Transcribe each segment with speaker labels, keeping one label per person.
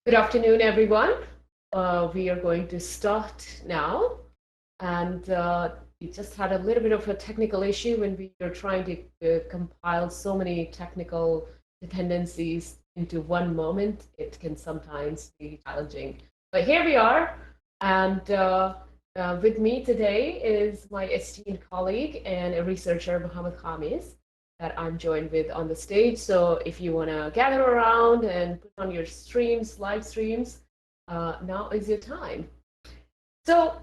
Speaker 1: Good afternoon, everyone. We are going to start now. And we just had a little bit of a technical issue when we were trying to compile so many technical dependencies into one moment. It can sometimes be challenging. But here we are. And with me today is my esteemed colleague and a researcher, Mohammed Khamis, that I'm joined with on the stage. So if you want to gather around and put on your streams, live streams, now is your time. So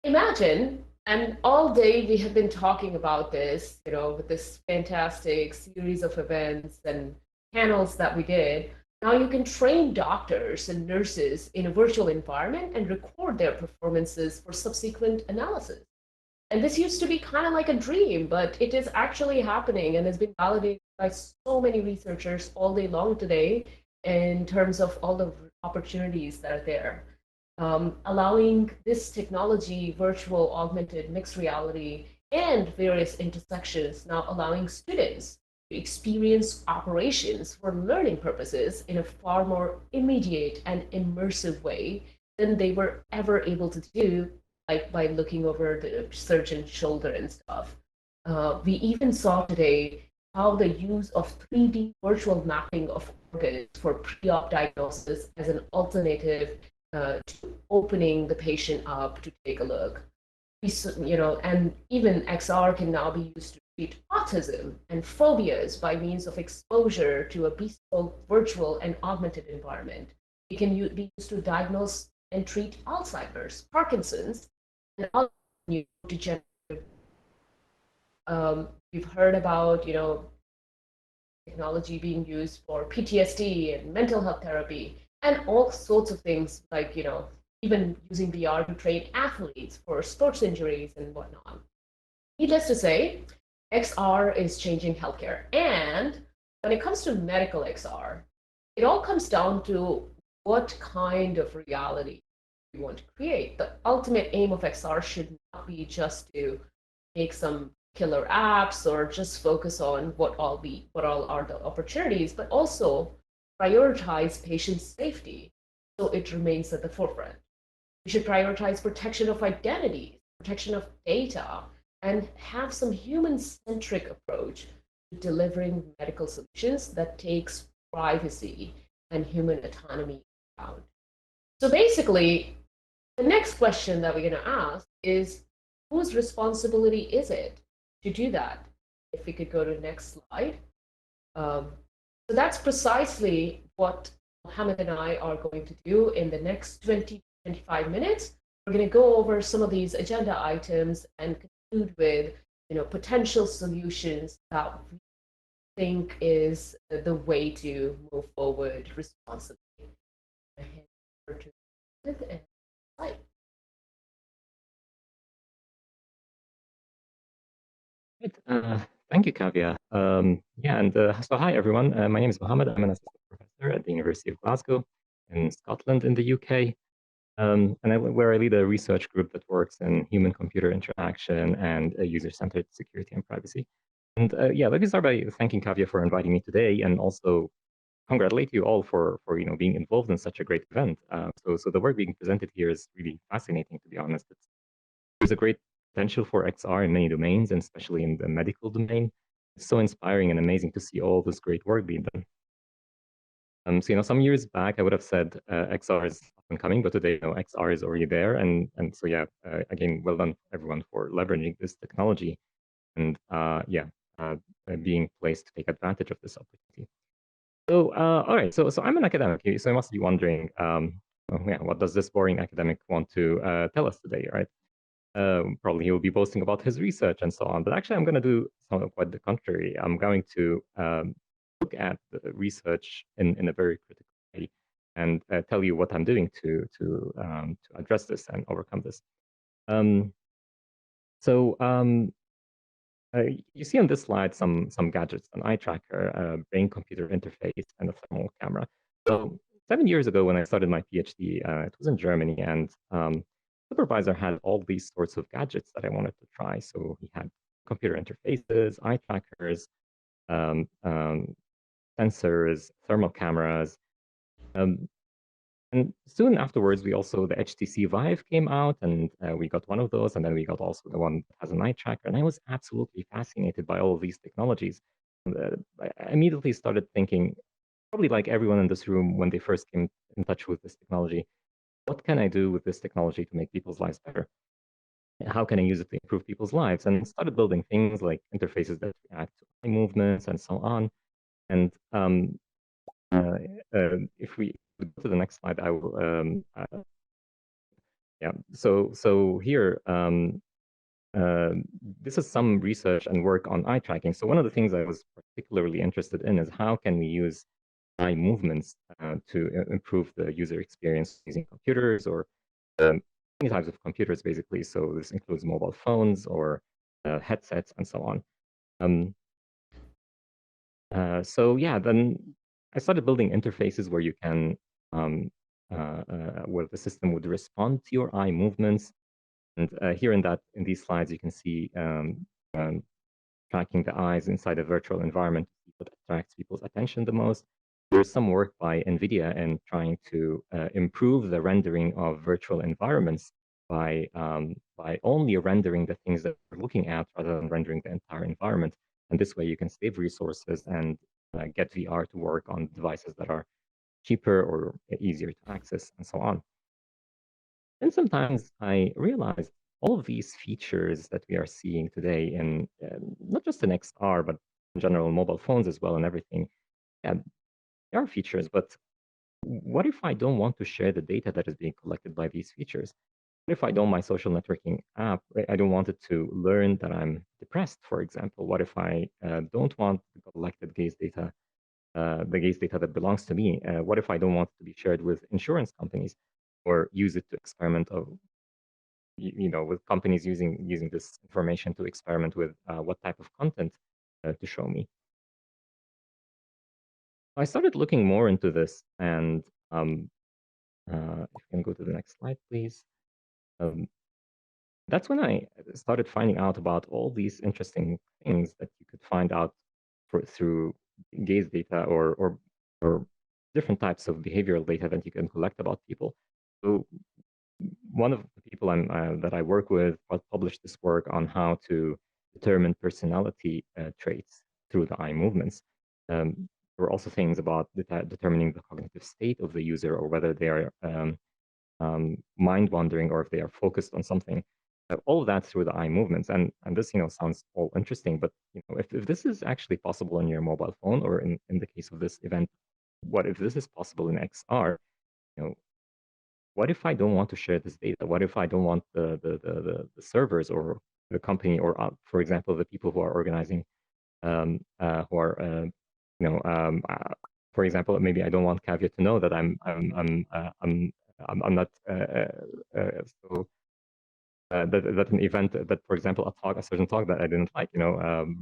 Speaker 1: imagine, and all day we have been talking about this, with this fantastic series of events and panels that we did. Now you can train doctors and nurses in a virtual environment and record their performances for subsequent analysis. And this used to be kind of like a dream, but it is actually happening and has been validated by so many researchers all day long today in terms of all the opportunities that are there. Allowing this technology, virtual, augmented, mixed reality, and various intersections, now allowing students to experience operations for learning purposes in a far more immediate and immersive way than they were ever able to do, like by looking over the surgeon's shoulder and stuff. We even saw today how the use of 3D virtual mapping of organs for pre-op diagnosis as an alternative to opening the patient up to take a look. And even XR can now be used to treat autism and phobias by means of exposure to a bespoke virtual and augmented environment. It can be used to diagnose and treat Alzheimer's, Parkinson's, and other neurodegenerative. We've heard about, technology being used for PTSD and mental health therapy and all sorts of things like, even using VR to train athletes for sports injuries and whatnot. Needless to say, XR is changing healthcare. And when it comes to medical XR, it all comes down to what kind of reality we want to create. The ultimate aim of XR should not be just to make some killer apps or just focus on what all are the opportunities, but also prioritize patient safety so it remains at the forefront. We should prioritize protection of identity, protection of data, and have some human-centric approach to delivering medical solutions that takes privacy and human autonomy into account. So basically, the next question that we're going to ask is, whose responsibility is it to do that? If we could go to the next slide. So that's precisely what Mohammed and I are going to do in the next 20 25 minutes. We're going to go over some of these agenda items and conclude with potential solutions that we think is the way to move forward responsibly.
Speaker 2: Great. Thank you, Kavya. So hi, everyone. My name is Mohammed. I'm an assistant professor at the University of Glasgow in Scotland in the UK. Where I lead a research group that works in human-computer interaction and user-centered security and privacy. And let me start by thanking Kavya for inviting me today, and also congratulate you all for being involved in such a great event. So the work being presented here is really fascinating, to be honest. There's a great potential for XR in many domains, and especially in the medical domain. It's so inspiring and amazing to see all this great work being done. Some years back, I would have said XR is up and coming, but today, XR is already there. Again, well done everyone for leveraging this technology and being placed to take advantage of this opportunity. So, all right, so I'm an academic, so I must be wondering, what does this boring academic want to tell us today, right? Probably he will be boasting about his research and so on, but actually I'm going to do something quite the contrary. I'm going to look at the research in a very critical way and tell you what I'm doing to address this and overcome this. You see on this slide some gadgets, an eye tracker, a brain-computer interface, and a thermal camera. So 7 years ago when I started my PhD, it was in Germany, and supervisor had all these sorts of gadgets that I wanted to try. So he had computer interfaces, eye trackers, sensors, thermal cameras. And soon afterwards, the HTC Vive came out, and we got one of those, and then we got also the one that has an eye tracker. And I was absolutely fascinated by all of these technologies. I immediately started thinking, probably like everyone in this room when they first came in touch with this technology, what can I do with this technology to make people's lives better? How can I use it to improve people's lives? And started building things like interfaces that react to eye movements and so on. And uh, if we go to the next slide, I will. Yeah. So here, uh, this is some research and work on eye tracking. So one of the things I was particularly interested in is how can we use eye movements to improve the user experience using computers or many types of computers, basically. So this includes mobile phones or headsets and so on. So yeah, then I started building interfaces where you can, where the system would respond to your eye movements. And here in these slides, you can see um, tracking the eyes inside a virtual environment to see what attracts people's attention the most. There's some work by NVIDIA in trying to improve the rendering of virtual environments by only rendering the things that we're looking at rather than rendering the entire environment. And this way you can save resources and get VR to work on devices that are cheaper or easier to access and so on. And sometimes I realized all of these features that we are seeing today in not just in XR, but in general mobile phones as well and everything, yeah, there are features, but what if I don't want to share the data that is being collected by these features? What if I don't my social networking app, I don't want it to learn that I'm depressed, for example? What if I don't want the collected gaze data, the gaze data that belongs to me? What if I don't want it to be shared with insurance companies or use it to experiment with companies using this information to experiment with what type of content to show me. I started looking more into this, and if you can go to the next slide, please. That's when I started finding out about all these interesting things that you could find out through gaze data or different types of behavioral data that you can collect about people. So one of the people that I work with published this work on how to determine personality traits through the eye movements. There were also things about determining the cognitive state of the user or whether they are mind wandering or if they are focused on something. All of that through the eye movements, and this sounds all interesting, but if this is actually possible on your mobile phone or in the case of this event, what if this is possible in XR? You know, what if I don't want to share this data? What if I don't want the servers or the company or, for example, the people who are organizing, who are, for example, maybe I don't want Caveat to know that I'm not so that an event that, for example, a certain talk that I didn't like,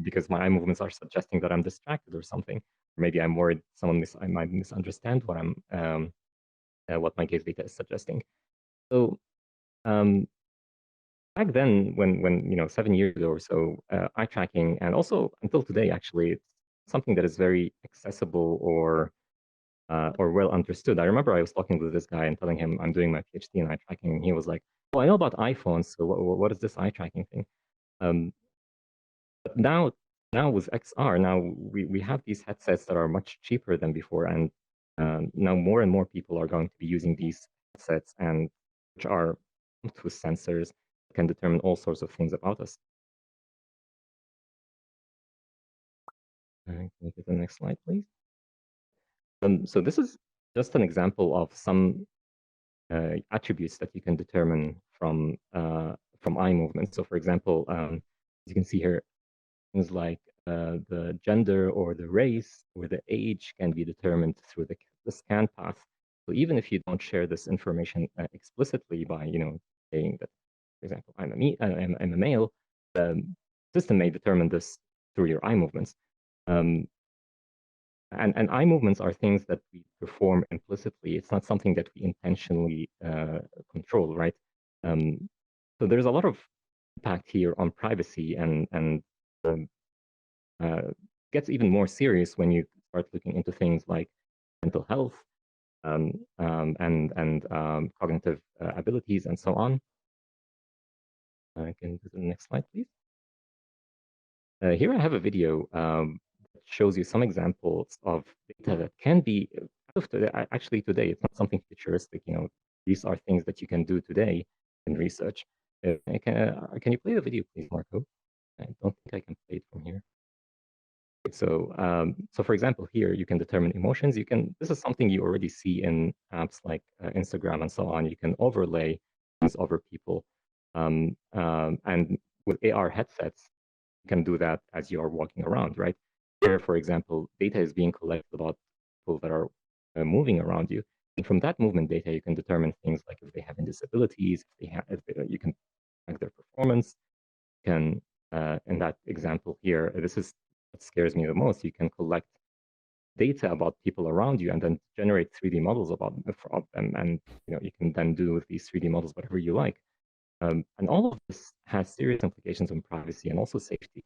Speaker 2: because my eye movements are suggesting that I'm distracted or something. Maybe I'm worried I might misunderstand what my gaze data is suggesting. So back then, when 7 years ago or so, eye tracking, and also until today, actually, it's something that is very accessible or well understood. I remember I was talking with this guy and telling him I'm doing my PhD in eye tracking, and he was like, "Oh, I know about iPhones. So what is this eye tracking thing?" Um, but now with XR, now we have these headsets that are much cheaper than before, and now more and more people are going to be using these headsets, and which are armed with sensors that can determine all sorts of things about us. Can we get the next slide, please? So this is just an example of some attributes that you can determine from eye movement. So, for example, as you can see here, things like the gender or the race or the age can be determined through the scan path. So even if you don't share this information explicitly by saying that, for example, I'm a male, the system may determine this through your eye movements. And eye movements are things that we perform implicitly. It's not something that we intentionally control, right? So there's a lot of impact here on privacy, and um, gets even more serious when you start looking into things like mental health and cognitive abilities and so on. I can go to the next slide, please. Here I have a video that shows you some examples of data that can be actually today. It's not something futuristic. These are things that you can do today in research. Can you play the video, please, Marco? I don't think I can play it from here. So for example, here you can determine emotions. This is something you already see in apps like Instagram and so on. You can overlay things over people, and with AR headsets, you can do that as you are walking around, right? Here, for example, data is being collected about people that are moving around you, and from that movement data, you can determine things like if they have any disabilities, you can track their performance. In that example here, this is what scares me the most. You can collect data about people around you and then generate 3D models of them, and you can then do with these 3D models whatever you like. And all of this has serious implications on privacy and also safety.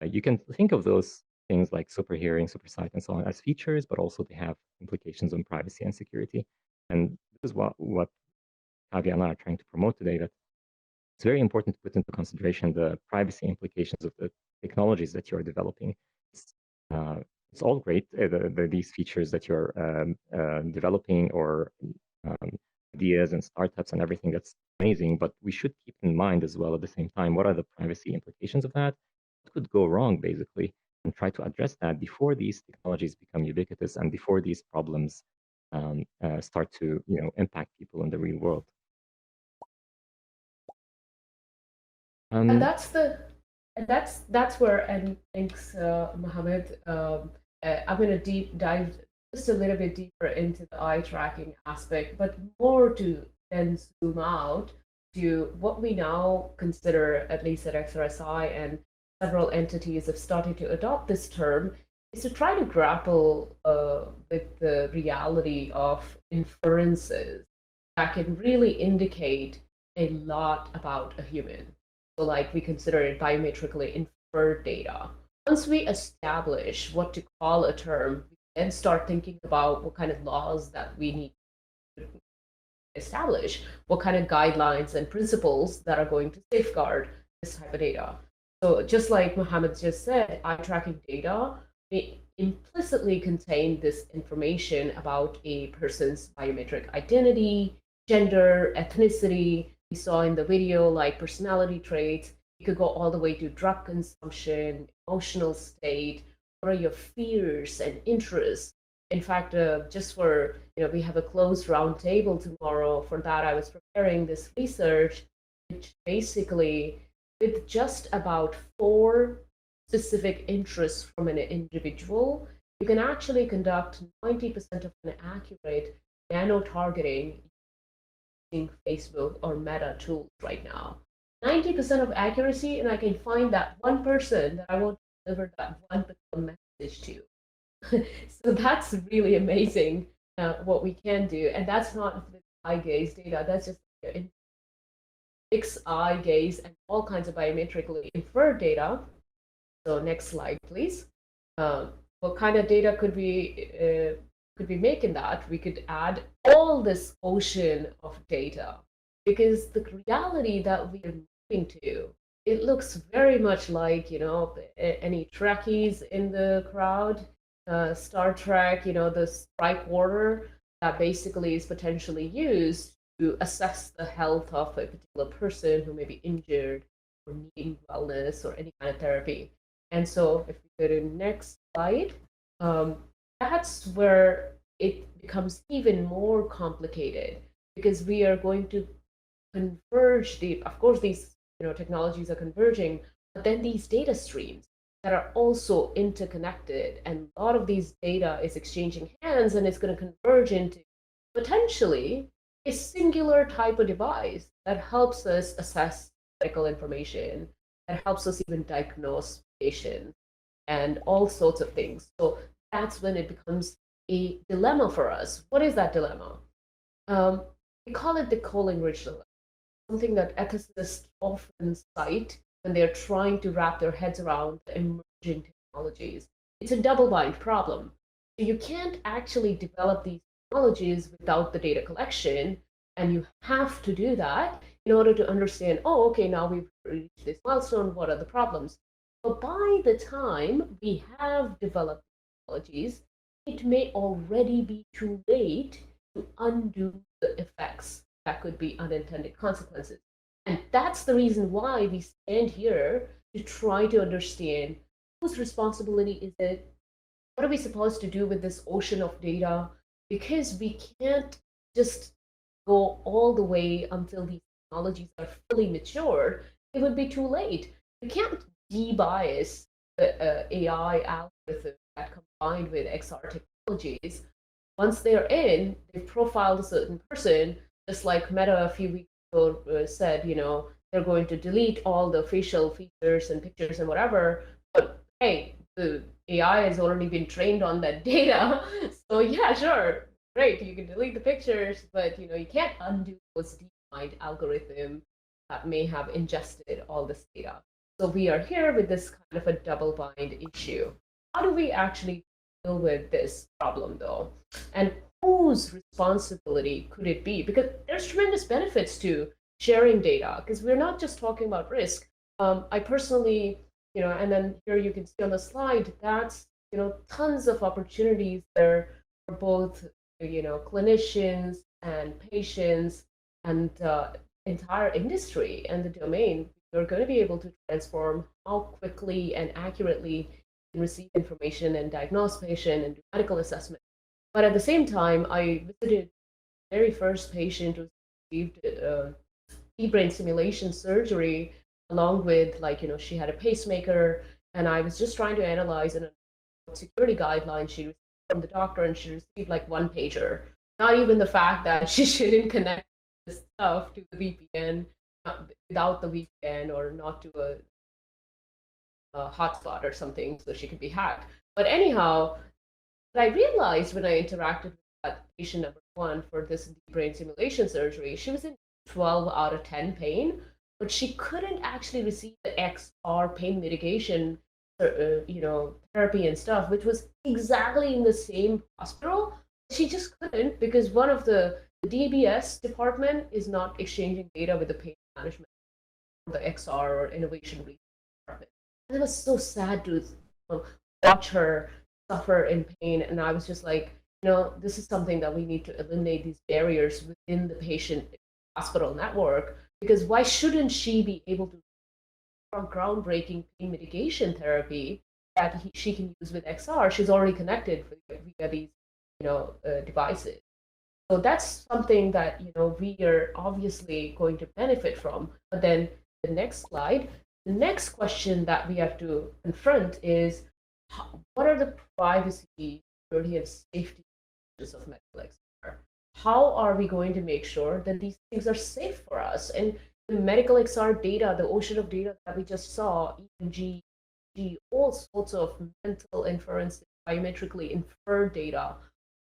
Speaker 2: You can think of those things like super hearing, super sight, and so on as features, but also they have implications on privacy and security. And this is what Kavya and I are trying to promote today, that it's very important to put into consideration the privacy implications of the technologies that you're developing. It's all great, these features that you're developing, or ideas and startups and everything. That's amazing, but we should keep in mind as well at the same time, what are the privacy implications of that? What could go wrong, basically, and try to address that before these technologies become ubiquitous and before these problems start to impact people in the real world.
Speaker 1: And that's where, and thanks, Mohammed. I'm going to dive just a little bit deeper into the eye tracking aspect, but more to then zoom out to what we now consider, at least at XRSI, and several entities have started to adopt this term, is to try to grapple with the reality of inferences that can really indicate a lot about a human. So like we consider it biometrically inferred data. Once we establish what to call a term, we then start thinking about what kind of laws that we need to establish, what kind of guidelines and principles that are going to safeguard this type of data. So just like Mohammed just said, eye tracking data may implicitly contain this information about a person's biometric identity, gender, ethnicity. We saw in the video, like personality traits. You could go all the way to drug consumption, emotional state, what are your fears and interests. In fact, just for, we have a closed roundtable tomorrow. For that, I was preparing this research, which basically, with just about 4 specific interests from an individual, you can actually conduct 90% of an accurate nano-targeting using Facebook or Meta tools right now. 90% of accuracy, and I can find that one person that I want to deliver that one message to. So that's really amazing what we can do. And that's not the eye gaze data, that's just fixed eye gaze and all kinds of biometrically inferred data. So next slide, please. What kind of data could we make in that? We could add all this ocean of data, because the reality that we are moving to, it looks very much like, any Trekkies in the crowd, Star Trek, the strike order that basically is potentially used to assess the health of a particular person who may be injured or needing wellness or any kind of therapy. And so if we go to next slide, that's where it becomes even more complicated, because we are going to converge of course, these technologies are converging, but then these data streams that are also interconnected, and a lot of these data is exchanging hands, and it's going to converge into potentially a singular type of device that helps us assess medical information, that helps us even diagnose patients and all sorts of things. So that's when it becomes a dilemma for us. What is that dilemma? We call it the Kohling-Ridge dilemma, something that ethicists often cite when they're trying to wrap their heads around the emerging technologies. It's a double-blind problem. So you can't actually develop these technologies without the data collection. And you have to do that in order to understand, oh, okay, now we've reached this milestone, what are the problems? But by the time we have developed technologies, it may already be too late to undo the effects that could be unintended consequences. And that's the reason why we stand here to try to understand whose responsibility is it? What are we supposed to do with this ocean of data? Because we can't just go all the way until these technologies are fully matured. It would be too late. You can't de-bias the AI algorithm that combined with XR technologies. Once they're in, they've profiled a certain person, just like Meta a few weeks ago said, they're going to delete all the facial features and pictures and whatever. But hey, the AI has already been trained on that data. So yeah, sure, great, you can delete the pictures, but you can't undo those deep-mind algorithms that may have ingested all this data. So we are here with this kind of a double bind issue. How do we actually deal with this problem though? And whose responsibility could it be? Because there's tremendous benefits to sharing data, because we're not just talking about risk. I personally, and then here you can see on the slide, that's, tons of opportunities there for both, clinicians and patients and entire industry and the domain. You're going to be able to transform how quickly and accurately you can receive information and diagnose patient and do medical assessment. But at the same time, I visited the very first patient who received brain stimulation surgery, along with, like, she had a pacemaker, and I was just trying to analyze an security guideline she received from the doctor, and she received like one pager. Not even the fact that she shouldn't connect this stuff to the VPN, without the VPN, or not to a hotspot or something, so she could be hacked. But anyhow, what I realized when I interacted with that patient number one for this deep brain stimulation surgery, she was in 12 out of 10 pain, but she couldn't actually receive the XR pain mitigation, therapy and stuff, which was exactly in the same hospital. She just couldn't, because one of the DBS department is not exchanging data with the pain management, or the XR or innovation research department. And it was so sad to watch her suffer in pain. And I was just like, this is something that we need to eliminate, these barriers within the patient hospital network, because why shouldn't she be able to groundbreaking pain mitigation therapy that she can use with XR? She's already connected via these, devices. So that's something that we are obviously going to benefit from. But then the next slide, the next question that we have to confront is, what are the privacy, security, and safety issues of medical XR? How are we going to make sure that these things are safe for us? And the medical XR data, the ocean of data that we just saw, EMG, all sorts of mental inference, biometrically inferred data,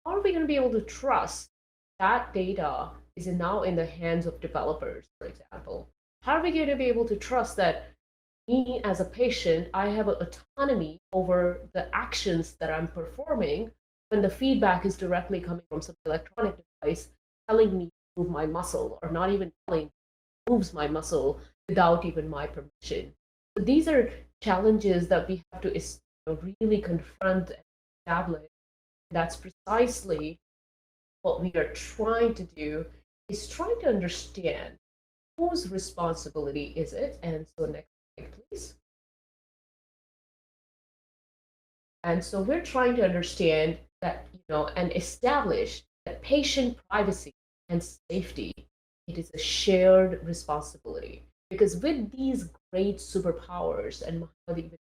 Speaker 1: how are we going to be able to trust that data is now in the hands of developers, for example? How are we going to be able to trust that me as a patient, I have autonomy over the actions that I'm performing when the feedback is directly coming from some electronic device telling me to move my muscle, or not even telling me moves my muscle without even my permission? So these are challenges that we have to really confront and establish. That's precisely what we are trying to do, is trying to understand whose responsibility is it. And so next slide, please. And so we're trying to understand that, and establish that patient privacy and safety, it is a shared responsibility. Because with these great superpowers, and Mohammed even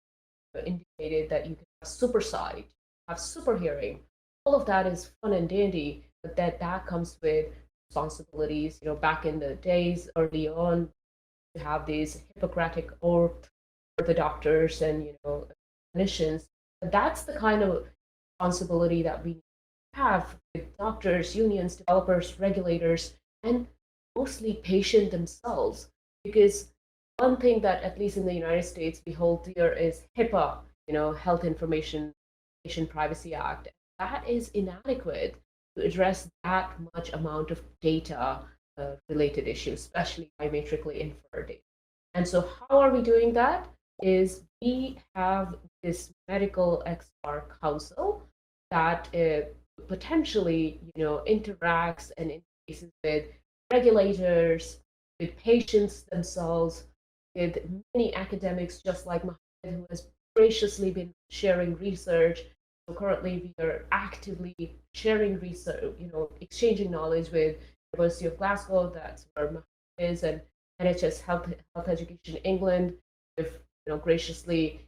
Speaker 1: indicated that you can have super sight, have super hearing, all of that is fun and dandy, but that comes with responsibilities. Back in the days early on, you have these Hippocratic oath for the doctors and clinicians. But that's the kind of responsibility that we have with doctors, unions, developers, regulators, and mostly patient themselves. Because one thing that, at least in the United States, we hold dear is HIPAA, Health Information Patient Privacy Act. That is inadequate. to address that much amount of data related issues, especially biometrically inferred data. And so how are we doing that? Is we have this medical XR council that potentially, interacts and interfaces with regulators, with patients themselves, with many academics, just like Mohammed, who has graciously been sharing research. So currently, we are actively sharing research, exchanging knowledge with University of Glasgow. That's where Mohammed is, and NHS Health Education England. Have graciously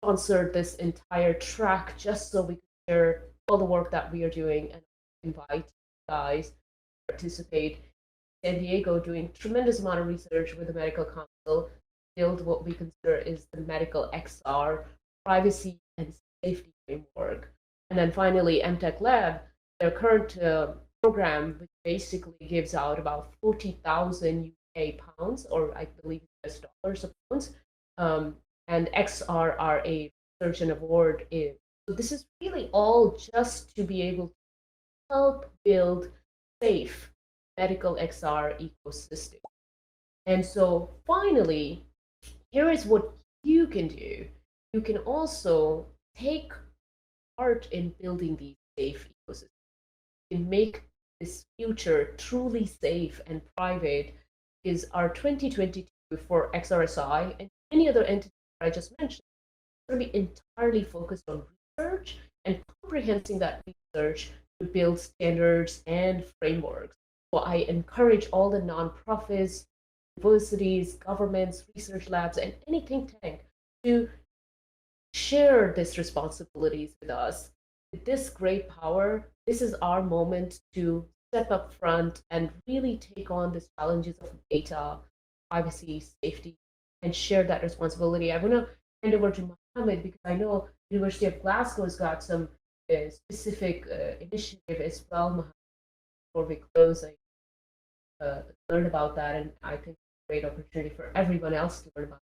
Speaker 1: sponsored this entire track just so we can share all the work that we are doing and invite you guys to participate. San Diego doing tremendous amount of research with the medical council, build what we consider is the medical XR privacy and safety framework. And then finally, MTech Lab, their current program, which basically gives out about 40,000 UK pounds, or I believe US dollars or pounds, and XRRA Research and Award. So this is really all just to be able to help build safe medical XR ecosystem. And so finally, here is what you can do. You can also take part in building these safe ecosystems and make this future truly safe and private. Is our 2022 for XRSI and any other entity I just mentioned. It's going to be entirely focused on research and comprehending that research to build standards and frameworks. So I encourage all the nonprofits, universities, governments, research labs, and any think tank to share these responsibilities with us. With this great power, this is our moment to step up front and really take on the challenges of data, privacy, safety, and share that responsibility. I want to hand over to Mohammed because I know University of Glasgow has got some specific initiative as well. Mohammed, before we close, I learned about that, and I think it's a great opportunity for everyone else to learn about.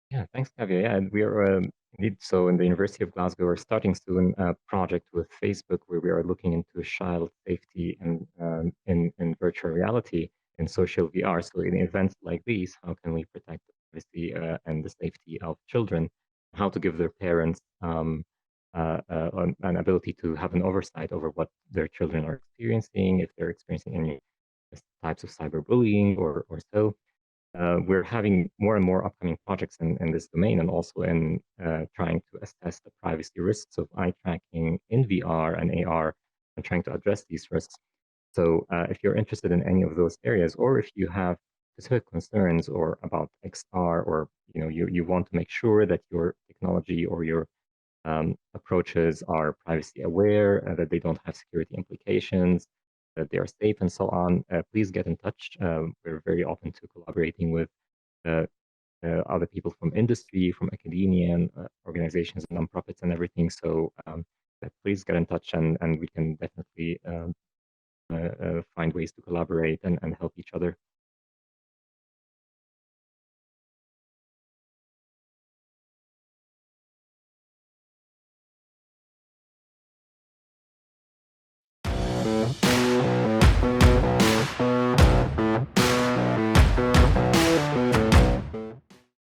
Speaker 2: Yeah, thanks, Kavya. Yeah, and we are indeed, so in the University of Glasgow, we're starting soon a project with Facebook where we are looking into child safety and in virtual reality in social VR. So in events like these, how can we protect the privacy and the safety of children? How to give their parents an ability to have an oversight over what their children are experiencing, if they're experiencing any types of cyberbullying or so. We're having more and more upcoming projects in this domain and also in trying to assess the privacy risks of eye tracking in VR and AR and trying to address these risks. So if you're interested in any of those areas, or if you have specific concerns or about XR, or you want to make sure that your technology or your approaches are privacy aware, that they don't have security implications, that they are safe, and so on, please get in touch. We're very open to collaborating with uh, other people from industry, from academia, and organizations, and nonprofits, and everything. So please get in touch, and we can definitely find ways to collaborate and help each other.